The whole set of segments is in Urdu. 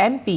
MP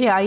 AI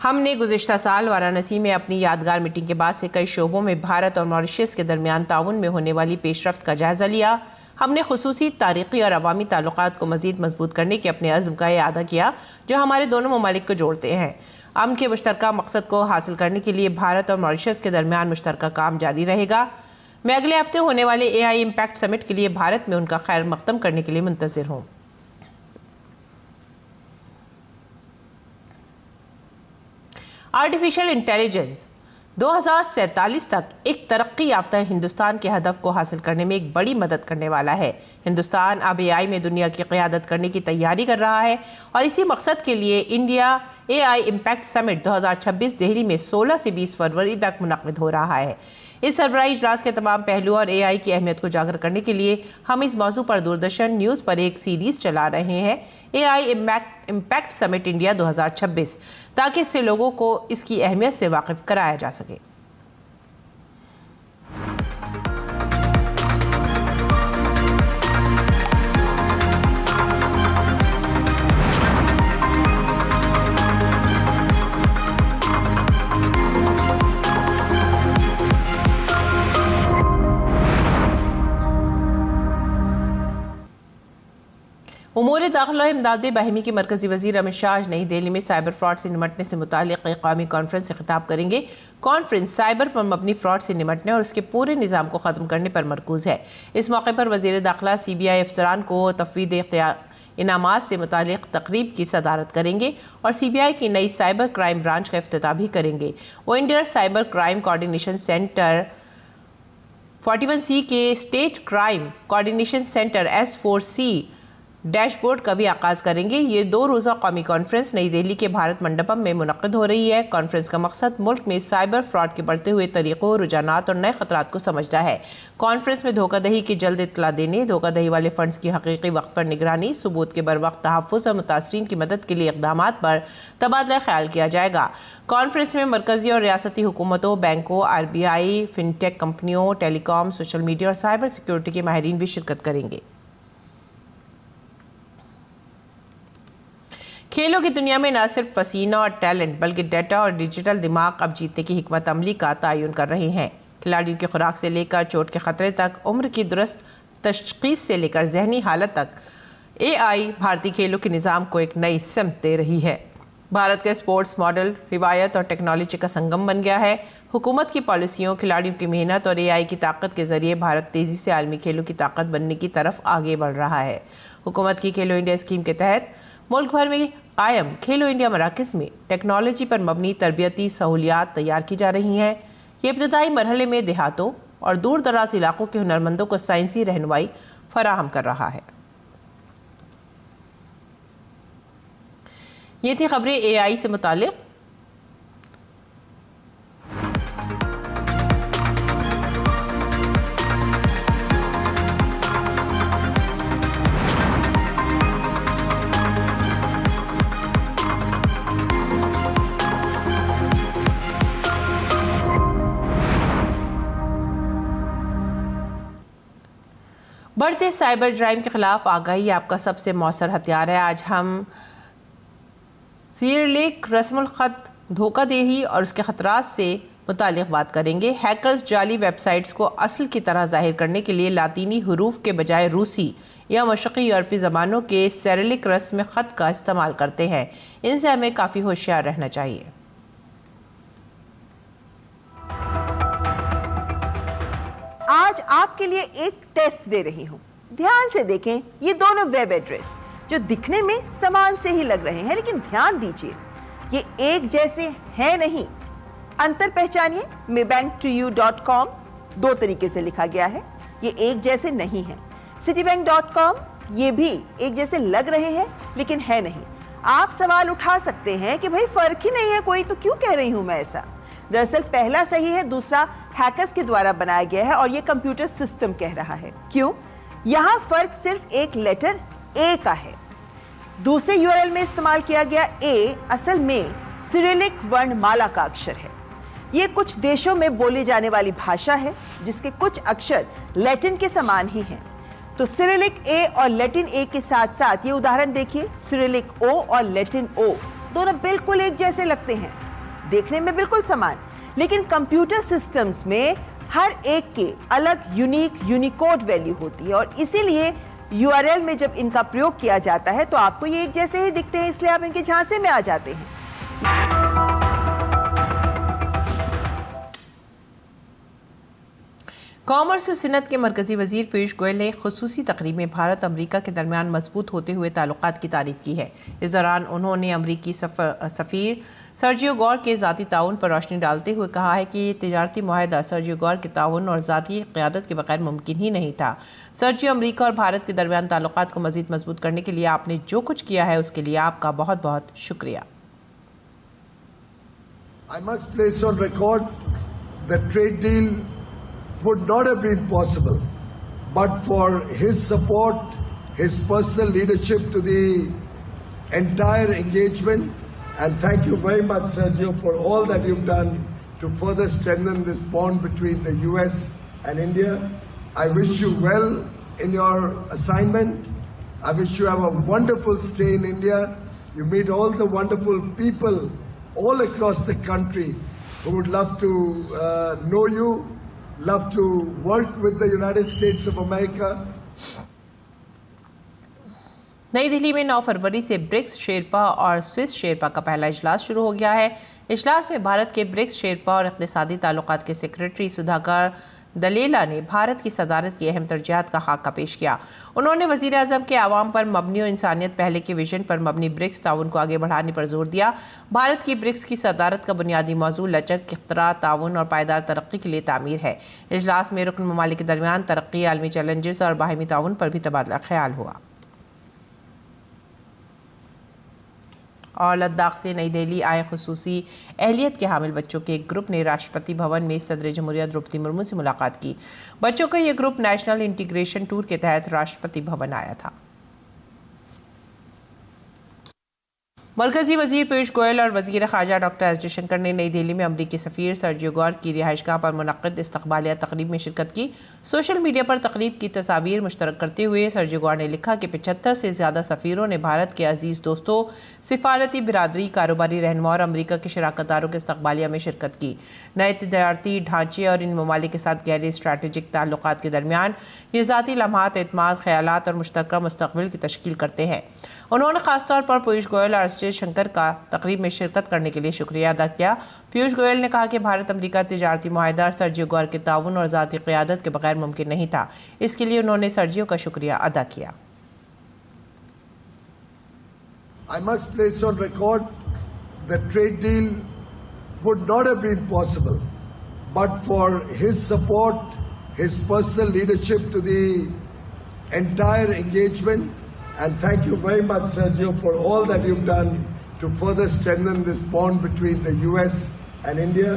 ہم نے گزشتہ سال وارانسی میں اپنی یادگار میٹنگ کے بعد سے کئی شعبوں میں بھارت اور ماریشس کے درمیان تعاون میں ہونے والی پیش رفت کا جائزہ لیا۔ ہم نے خصوصی تاریخی اور عوامی تعلقات کو مزید مضبوط کرنے کے اپنے عزم کا اعادہ کیا جو ہمارے دونوں ممالک کو جوڑتے ہیں۔ امن کے مشترکہ مقصد کو حاصل کرنے کے لیے بھارت اور ماریشس کے درمیان مشترکہ کام جاری رہے گا۔ میں اگلے ہفتے ہونے والے AI امپیکٹ سمٹ کے لیے بھارت میں ان کا خیر مقدم کرنے کے لیے منتظر ہوں۔ آرٹیفیشل انٹیلیجنس 2047 تک ایک ترقی یافتہ ہندوستان کے ہدف کو حاصل کرنے میں ایک بڑی مدد کرنے والا ہے۔ ہندوستان اب AI میں دنیا کی قیادت کرنے کی تیاری کر رہا ہے اور اسی مقصد کے لیے انڈیا AI امپیکٹ سمٹ 2026 دہلی میں 16 سے 20 فروری تک منعقد ہو رہا ہے۔ اس سربراہی اجلاس کے تمام پہلوؤں اور AI کی اہمیت کو اجاگر کرنے کے لیے ہم اس موضوع پر دوردرشن نیوز پر ایک سیریز چلا رہے ہیں، AI امپیکٹ سمٹ انڈیا 2026، تاکہ اس سے لوگوں کو اس کی اہمیت سے واقف کرایا جا سکے۔ امور داخلہ امداد باہمی کے مرکزی وزیر امت شاہ آج نئی دہلی میں سائبر فراڈ سے نمٹنے سے متعلق ایک قومی کانفرنس سے خطاب کریں گے۔ کانفرنس سائبر پر مبنی فراڈ سے نمٹنے اور اس کے پورے نظام کو ختم کرنے پر مرکوز ہے۔ اس موقع پر وزیر داخلہ CBI افسران کو تفویض انعامات سے متعلق تقریب کی صدارت کریں گے اور CBI کی نئی سائبر کرائم برانچ کا افتتاح بھی کریں گے۔ وہ India cyber crime coordination centre 41C کے state crime coordination centre S4C dash board کا بھی آغاز کریں گے۔ یہ 2 روزہ قومی کانفرنس نئی دہلی کے بھارت منڈپم میں منعقد ہو رہی ہے۔ کانفرنس کا مقصد ملک میں سائبر فراڈ کے بڑھتے ہوئے طریقوں، رجحانات اور نئے خطرات کو سمجھنا ہے۔ کانفرنس میں دھوکہ دہی کی جلد اطلاع دینے، دھوکہ دہی والے فنڈز کی حقیقی وقت پر نگرانی، ثبوت کے بروقت تحفظ اور متاثرین کی مدد کے لیے اقدامات پر تبادلہ خیال کیا جائے گا۔ کانفرنس میں مرکزی اور ریاستی حکومتوں، بینکوں، RBI، فن ٹیک کمپنیوں، ٹیلی کام، سوشل میڈیا اور سائبر سیکیورٹی کے ماہرین بھی شرکت کریں گے۔ کھیلوں کی دنیا میں نہ صرف پسینہ اور ٹیلنٹ بلکہ ڈیٹا اور ڈیجیٹل دماغ اب جیتنے کی حکمت عملی کا تعین کر رہے ہیں۔ کھلاڑیوں کی خوراک سے لے کر چوٹ کے خطرے تک، عمر کی درست تشخیص سے لے کر ذہنی حالت تک، AI بھارتی کھیلوں کے نظام کو ایک نئی سمت دے رہی ہے۔ بھارت کا اسپورٹس ماڈل روایت اور ٹیکنالوجی کا سنگم بن گیا ہے۔ حکومت کی پالیسیوں، کھلاڑیوں کی محنت اور AI کی طاقت کے ذریعے بھارت تیزی سے عالمی کھیلوں کی طاقت بننے کی طرف آگے بڑھ رہا ہے۔ حکومت کی کھیلو انڈیا اسکیم کے تحت ملک بھر میں قائم کھیلو انڈیا مراکز میں ٹیکنالوجی پر مبنی تربیتی سہولیات تیار کی جا رہی ہیں۔ یہ ابتدائی مرحلے میں دیہاتوں اور دور دراز علاقوں کے ہنرمندوں کو سائنسی رہنمائی فراہم کر رہا ہے۔ یہ تھی خبریں AI سے متعلق۔ بڑھتے سائبر جرائم کے خلاف آگاہی آپ کا سب سے مؤثر ہتھیار ہے۔ آج ہم سیریلک رسم الخط، دھوکہ دہی اور اس کے خطرات سے متعلق بات کریں گے۔ ہیکرز جعلی ویب سائٹس کو اصل کی طرح ظاہر کرنے کے لیے لاطینی حروف کے بجائے روسی یا مشرقی یورپی زبانوں کے سیریلک رسم خط کا استعمال کرتے ہیں۔ ان سے ہمیں کافی ہوشیار رہنا چاہیے۔ آج آپ کے لیے ایک ٹیسٹ دے رہی ہوں، دھیان سے دیکھیں۔ یہ دونوں ویب ایڈریس جو دکھنے میں سمان سے ہی لگ رہے ہیں، لیکن دھیان دیجئے یہ ایک جیسے ہیں نہیں۔ انتر پہچانیے۔ maybank2you.com 2 طریقے سے لکھا گیا ہے، یہ ایک جیسے نہیں ہیں۔ citibank.com یہ بھی ایک جیسے لگ رہے ہیں لیکن ہے نہیں۔ آپ سوال اٹھا سکتے ہیں کہ بھائی فرق ہی نہیں ہے کوئی، تو کیوں کہہ رہی ہوں میں ایسا؟ دراصل پہلا صحیح ہے، دوسرا ہیکرز کے دوارا بنایا گیا ہے اور یہ کمپیوٹر سسٹم کہہ رہا ہے۔ کیوں؟ یہاں فرق صرف ایک لیٹر A کا ہے۔ دوسرے URL میں استعمال کیا گیا A اصل میں سیریلک ورن مالا کا اکشر ہے۔ یہ کچھ دیشوں میں بولی جانے والی بھاشا ہے جس کے کچھ اکشر لیٹن کے سامان ہی ہیں۔ تو سیریلک A اور لیٹن A کے ساتھ ساتھ یہ ادھارن دیکھیے، سیریلک O اور لیٹن O دونوں بالکل ایک جیسے لگتے ہیں۔ دیکھنے میں بالکل سمان، لیکن کمپیوٹر سسٹمز میں ہر ایک کے الگ یونیکوڈ ویلیو ہوتی ہے، اور اسی لیے URL میں جب ان کا پریوگ کیا جاتا ہے تو آپ کو یہ ایک جیسے ہی دکھتے ہیں، اس لیے آپ ان کے جھانسے میں آ جاتے ہیں۔ کامرس و صنعت کے مرکزی وزیر پیوش گوئل نے خصوصی تقریب میں بھارت امریکہ کے درمیان مضبوط ہوتے ہوئے تعلقات کی تعریف کی ہے۔ اس دوران انہوں نے امریکی سفیر سرجیو گور کے ذاتی تعاون پر روشنی ڈالتے ہوئے کہا ہے کہ یہ تجارتی معاہدہ سرجیو گور کے تعاون اور ذاتی قیادت کے بغیر ممکن ہی نہیں تھا۔ سرجیو، امریکہ اور بھارت کے درمیان تعلقات کو مزید مضبوط کرنے کے لیے آپ نے جو کچھ کیا ہے اس کے لیے آپ کا بہت بہت شکریہ۔ I must place on record that trade deal would not have been possible but for his support, his personal leadership to the entire engagement, and thank you very much, Sergio, for all that you've done to further strengthen this bond between the US and India. I wish you well in your assignment. I wish you have a wonderful stay in India. You meet all the wonderful people all across the country who would love to know you, love to work with the United States of America. نئی دہلی میں 9 فروری سے برکس شیرپا اور سوئس شیرپا کا پہلا اجلاس شروع ہو گیا ہے۔ اجلاس میں بھارت کے برکس شیرپا اور اقتصادی تعلقات کے سیکریٹری سدھاکر دلیلا نے بھارت کی صدارت کی اہم ترجیحات کا خاکہ پیش کیا۔ انہوں نے وزیر اعظم کے عوام پر مبنی اور انسانیت پہلے کے ویژن پر مبنی برکس تعاون کو آگے بڑھانے پر زور دیا۔ بھارت کی برکس کی صدارت کا بنیادی موضوع لچک، اختراع، تعاون اور پائیدار ترقی کے لیے تعمیر ہے۔ اجلاس میں رکن ممالک کے درمیان ترقی، عالمی چیلنجز اور باہمی تعاون پر بھی تبادلہ خیال ہوا۔ اور لداخ سے نئی دہلی آئے خصوصی اہلیت کے حامل بچوں کے ایک گروپ نے راشٹرپتی بھون میں صدر جمہوریہ دروپدی مرمو سے ملاقات کی۔ بچوں کا یہ گروپ نیشنل انٹیگریشن ٹور کے تحت راشٹرپتی بھون آیا تھا۔ مرکزی وزیر پیوش گوئل اور وزیر خارجہ ڈاکٹر ایس جے شنکر نے نئی دہلی میں امریکی سفیر سرجیو گور کی رہائش گاہ پر منعقد استقبالیہ تقریب میں شرکت کی۔ سوشل میڈیا پر تقریب کی تصاویر مشترک کرتے ہوئے سرجیو گور نے لکھا کہ 75 سے زیادہ سفیروں نے بھارت کے عزیز دوستوں، سفارتی برادری، کاروباری رہنما اور امریکہ کے شراکت داروں کے استقبالیہ میں شرکت کی۔ نئے تجارتی ڈھانچے اور ان ممالک کے ساتھ گہرے اسٹریٹجک تعلقات کے درمیان یہ ذاتی لمحات اعتماد، خیالات اور مشترکہ مستقبل کی تشکیل کرتے ہیں۔ انہوں نے خاص طور پر پیوش گوئل اور ایس جے شنکر کا تقریب میں شرکت کرنے کے لیے شکریہ ادا کیا۔ پیوش گوئل نے کہا کہ بھارت امریکہ تجارتی معاہدہ سرجیو گور کے تعاون اور ذاتی قیادت کے بغیر ممکن نہیں تھا۔ اس کے لیے انہوں نے سرجیو کا شکریہ ادا کیا۔ I must place on record that trade deal would not have been possible but for his support, his personal leadership to the entire engagement. And thank you very much, Sergio, for all that you've done to further strengthen this bond between the US and India.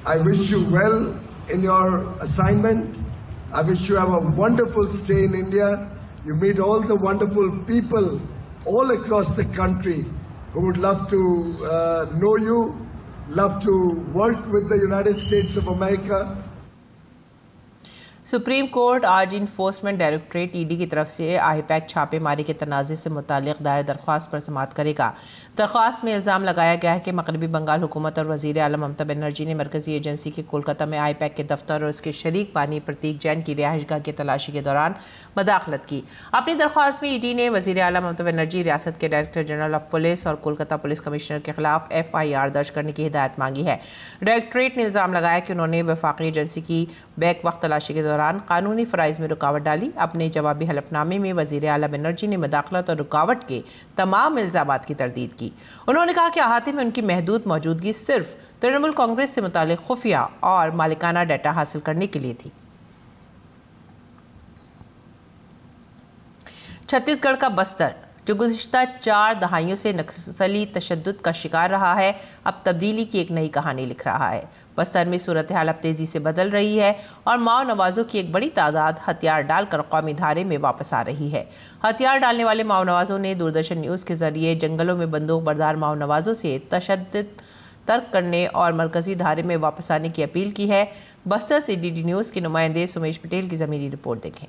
I wish you well in your assignment. I wish you have a wonderful stay in India. You meet all the wonderful people all across the country who would love to know you, love to work with the United States of America. Supreme court آج انفورسمنٹ ڈائریکٹوریٹ ED کی طرف سے آئی پیک چھاپے ماری کے تنازع سے متعلق دائر درخواست پر سماعت کرے گا۔ درخواست میں الزام لگایا گیا ہے کہ مغربی بنگال حکومت اور وزیر اعلیٰ ممتا بنرجی نے مرکزی ایجنسی کے کولکتہ میں آئی پیک کے دفتر اور اس کے شریک بانی پرتیک جین کی رہائش گاہ کی تلاشی کے دوران مداخلت کی۔ اپنی درخواست میں ED نے وزیر اعلیٰ ممتا بنرجی، ریاست کے ڈائریکٹر جنرل آف پولیس اور کولکتہ پولیس کمشنر کے خلاف FIR درج کرنے کی ہدایت مانگی ہے۔ ڈائریکٹوریٹ نے الزام لگایا کہ انہوں نے وفاقی ایجنسی کی بیک وقت تلاشی کے دوران قانونی فرائض میں رکاوٹ ڈالی۔ اپنے جوابی حلف نامے میں وزیر اعلیٰ بنرجی نے مداخلت اور رکاوٹ کے تمام الزامات کی تردید کی۔ انہوں نے کہا کہ احاطے میں ان کی محدود موجودگی صرف ترنمول کانگریس سے متعلق خفیہ اور مالکانہ ڈیٹا حاصل کرنے کے لیے تھی۔ چھتیس گڑھ کا بستر، جو گزشتہ 4 دہائیوں سے نکسلی تشدد کا شکار رہا ہے، اب تبدیلی کی ایک نئی کہانی لکھ رہا ہے۔ بستر میں صورتحال اب تیزی سے بدل رہی ہے اور ماؤ نوازوں کی ایک بڑی تعداد ہتھیار ڈال کر قومی دھارے میں واپس آ رہی ہے۔ ہتھیار ڈالنے والے ماؤ نوازوں نے دوردرشن نیوز کے ذریعے جنگلوں میں بندوق بردار ماؤ نوازوں سے تشدد ترک کرنے اور مرکزی دھارے میں واپس آنے کی اپیل کی ہے۔ بستر سے DD نیوز کے نمائندے سمیش پٹیل کی ضمیری رپورٹ دیکھیں۔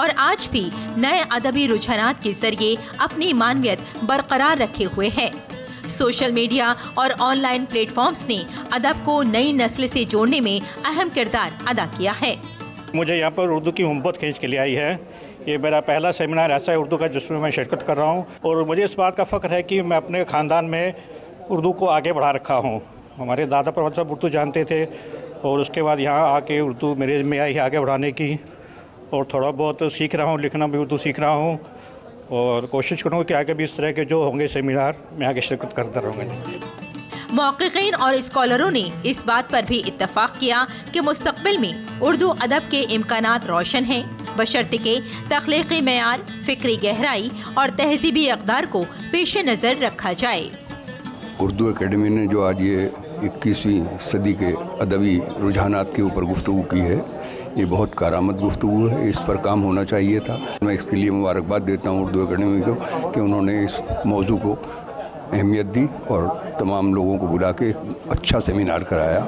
اور آج بھی نئے ادبی رجحانات کے ذریعے اپنی معنویت برقرار رکھے ہوئے ہے۔ سوشل میڈیا اور آن لائن پلیٹ فارمز نے ادب کو نئی نسل سے جوڑنے میں اہم کردار ادا کیا ہے۔ مجھے یہاں پر اردو کی محبت کھینچ کے لے آئی ہے۔ یہ میرا پہلا سیمینار ایسا ہے اردو کا جس میں شرکت کر رہا ہوں، اور مجھے اس بات کا فخر ہے کہ میں اپنے خاندان میں اردو کو آگے بڑھا رکھا ہوں۔ ہمارے دادا پروت صاحب اردو جانتے تھے، اور اس کے بعد یہاں آ کے اردو میرے میں آئی آگے بڑھانے کی، اور تھوڑا بہت سیکھ رہا ہوں، لکھنا بھی اردو سیکھ رہا ہوں، اور کوشش کروں کہ آگے بھی اس طرح کے جو ہوں گے سیمینار میں آگے شرکت کرتا رہوں گا۔ محققین اور اسکالروں نے اس بات پر بھی اتفاق کیا کہ مستقبل میں اردو ادب کے امکانات روشن ہیں، بشرطے کہ تخلیقی معیار، فکری گہرائی اور تہذیبی اقدار کو پیش نظر رکھا جائے۔ اردو اکیڈمی نے جو آج یہ 21ویں صدی کے ادبی رجحانات کے اوپر گفتگو کی ہے، یہ بہت کارآمد گفتگو ہے، اس پر کام ہونا چاہیے تھا۔ میں اس کے لیے مبارکباد دیتا ہوں اردو اکیڈمی کو کہ انہوں نے اس موضوع کو اہمیت دی اور تمام لوگوں کو بلا کے اچھا سیمینار کرایا۔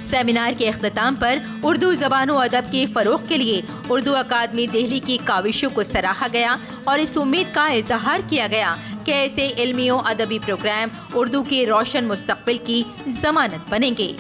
سیمینار کے اختتام پر اردو زبان و ادب کے فروغ کے لیے اردو اکادمی دہلی کی کاوشوں کو سراہا گیا اور اس امید کا اظہار کیا گیا کہ ایسے علمی و ادبی پروگرام اردو کے روشن مستقبل کی ضمانت بنیں گے۔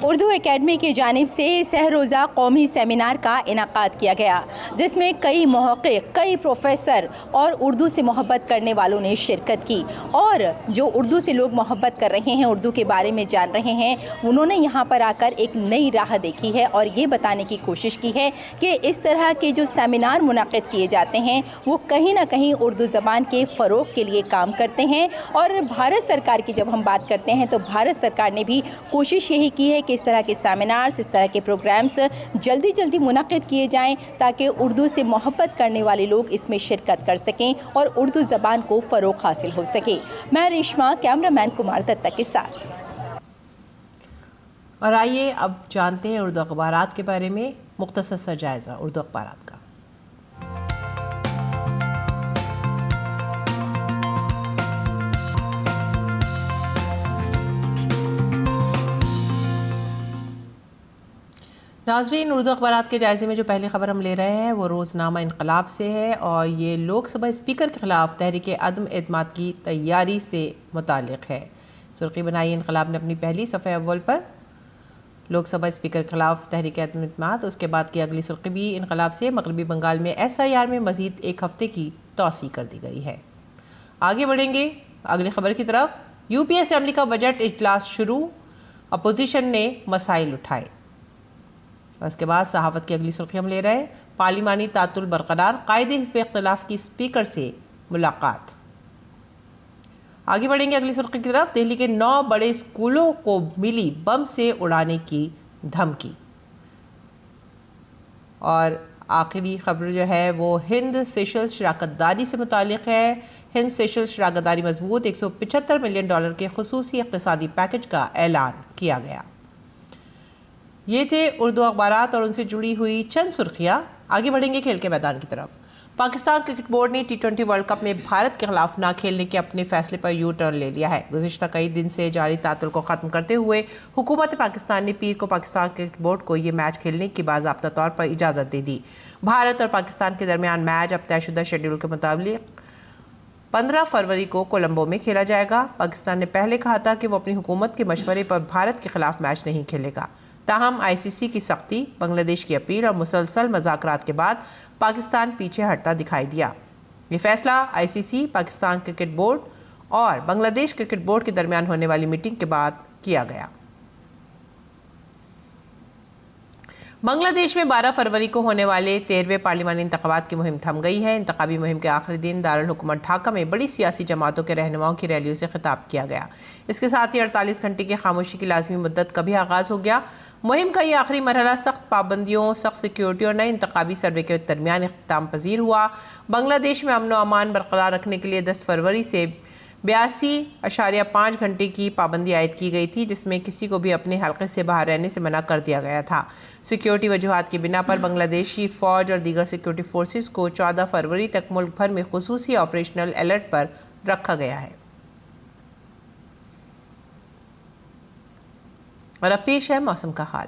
اردو اکیڈمی کی جانب سے سہ روزہ قومی سیمینار کا انعقاد کیا گیا، جس میں کئی محقق، کئی پروفیسر اور اردو سے محبت کرنے والوں نے شرکت کی، اور جو اردو سے لوگ محبت کر رہے ہیں، اردو کے بارے میں جان رہے ہیں، انہوں نے یہاں پر آ کر ایک نئی راہ دیکھی ہے اور یہ بتانے کی کوشش کی ہے کہ اس طرح کے جو سیمینار منعقد کیے جاتے ہیں وہ کہیں نہ کہیں اردو زبان کے فروغ کے لیے کام کرتے ہیں۔ اور بھارت سرکار کی جب ہم بات کرتے ہیں تو بھارت سرکار نے بھی کوشش یہی کی ہے کہ اس طرح کے سیمینارز، اس طرح کے پروگرامز جلدی جلدی منعقد کیے جائیں تاکہ اردو سے محبت کرنے والے لوگ اس میں شرکت کر سکیں اور اردو زبان کو فروغ حاصل ہو سکے۔ میں ریشما، کیمرہ مین کمار دتہ کے ساتھ۔ اور آئیے اب جانتے ہیں اردو اخبارات کے بارے میں مختصر سا جائزہ اردو اخبارات کا۔ ناظرین، اردو اخبارات کے جائزے میں جو پہلی خبر ہم لے رہے ہیں وہ روزنامہ انقلاب سے ہے، اور یہ لوک سبھا اسپیکر کے خلاف تحریک عدم اعتماد کی تیاری سے متعلق ہے۔ سرخی بنائی انقلاب نے اپنی پہلی صفحہ اول پر لوک سبھا اسپیکر کے خلاف تحریک عدم اعتماد، اس کے بعد کی اگلی سرخی بھی انقلاب سے مغربی بنگال میں SIR میں مزید ایک ہفتے کی توسیع کر دی گئی ہے۔ آگے بڑھیں گے اگلی خبر کی طرف۔ UPA اسمبلی کا بجٹ اجلاس شروع، اپوزیشن نے مسائل اٹھائے۔ اور اس کے بعد صحافت کی اگلی سرخی ہم لے رہے ہیں، پارلیمانی تعطل برقرار، قائد حزب اختلاف کی اسپیکر سے ملاقات۔ آگے بڑھیں گے اگلی سرخی کی طرف۔ دہلی کے 9 بڑے اسکولوں کو ملی بم سے اڑانے کی دھمکی۔ اور آخری خبر جو ہے وہ ہند سیشلز شراکت داری سے متعلق ہے۔ ہند سیشلز شراکت داری مضبوط، $175 ملین کے خصوصی اقتصادی پیکج کا اعلان کیا گیا۔ یہ تھے اردو اخبارات اور ان سے جڑی ہوئی چند سرخیاں۔ آگے بڑھیں گے کھیل کے میدان کی طرف۔ پاکستان کرکٹ بورڈ نے T20 ورلڈ کپ میں بھارت کے خلاف نہ کھیلنے کے اپنے فیصلے پر یو ٹرن لے لیا ہے۔ گزشتہ کئی دن سے جاری تعطل کو ختم کرتے ہوئے حکومت پاکستان نے پیر کو پاکستان کرکٹ بورڈ کو یہ میچ کھیلنے کی باضابطہ طور پر اجازت دے دی۔ بھارت اور پاکستان کے درمیان میچ اب طے شدہ شیڈول کے مطابق 15 فروری کو کولمبو میں کھیلا جائے گا۔ پاکستان نے پہلے کہا تھا کہ وہ اپنی حکومت کے مشورے پر بھارت کے خلاف میچ نہیں کھیلے گا، تاہم ICC کی سختی، بنگلہ دیش کی اپیل اور مسلسل مذاکرات کے بعد پاکستان پیچھے ہٹتا دکھائی دیا۔ یہ فیصلہ ICC، پاکستان کرکٹ بورڈ اور بنگلہ دیش کرکٹ بورڈ کے درمیان ہونے والی میٹنگ کے بعد کیا گیا۔ بنگلہ دیش میں 12 فروری کو ہونے والے 13ویں پارلیمانی انتخابات کی مہم تھم گئی ہے۔ انتخابی مہم کے آخری دن دارالحکومت ڈھاکہ میں بڑی سیاسی جماعتوں کے رہنماؤں کی ریلیوں سے خطاب کیا گیا۔ اس کے ساتھ ہی 48 گھنٹے کی خاموشی کی لازمی مدت کا بھی آغاز ہو گیا۔ مہم کا یہ آخری مرحلہ سخت پابندیوں، سخت سیکیورٹی اور نئے انتخابی سروے کے درمیان اختتام پذیر ہوا۔ بنگلہ دیش میں امن و امان برقرار رکھنے کے لیے 10 فروری سے 82.5 گھنٹے کی پابندی عائد کی گئی تھی، جس میں کسی کو بھی اپنے حلقے سے باہر رہنے سے منع کر دیا گیا تھا۔ سیکیورٹی وجوہات کی بنا پر بنگلہ دیشی فوج اور دیگر سیکیورٹی فورسز کو 14 فروری تک ملک بھر میں خصوصی آپریشنل الرٹ پر رکھا گیا ہے۔ اور اب پیش ہے موسم کا حال۔